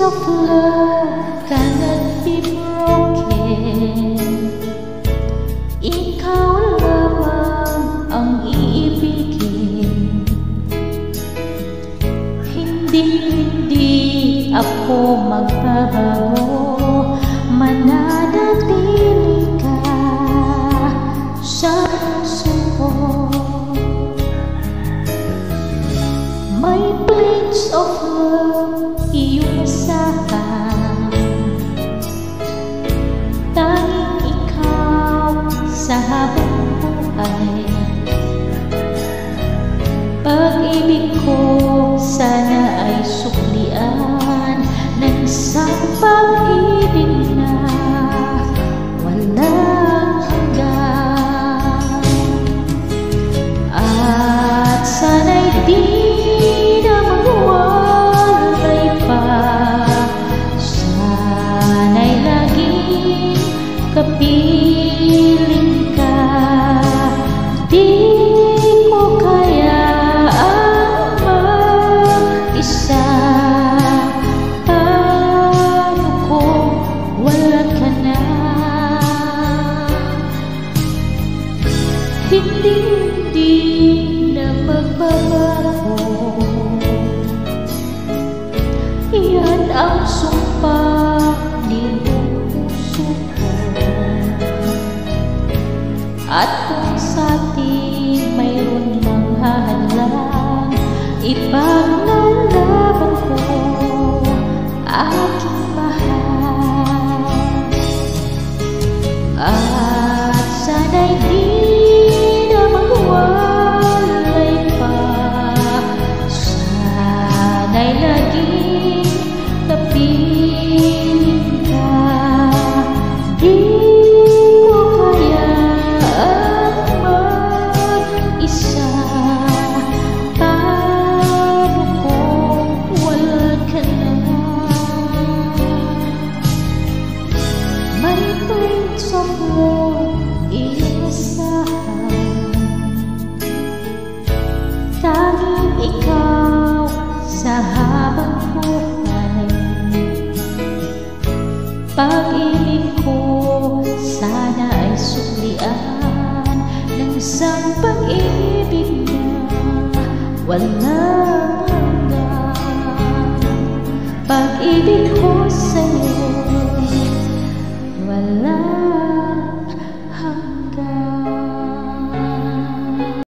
of love cannot be broken. Ikaw lamang ang iibigin. Hindi ako magbabago, mananatili ka sa puso ko. May place of love iyong asahan, tanging ikaw sa habang buhay. Pag-ibig ko sana ay suklian ng isang pag-ibig na walang hanggan. At sana'y di na magwalay pa, sana'y laging kapiling ka. Di ko kaya ang mag-isa, paano kung wala ka na? Hindi na magbabago, iyan ang sumpa ng puso ko. At kung sa'tin mayroon mang hahalang, ipaglalaban ko aking mahal. At sana'y di na magwalay pa, sana'y laging kapiling ka. Di ko kaya ang mag-isa, paano kung wala ka na? May place of love iyong asahan, tanging ikaw sa habang buhay. Pag-ibig ko sana ay suklian ng isang pag-ibig na walang hanggan. Pag-ibig ko sa'yo wala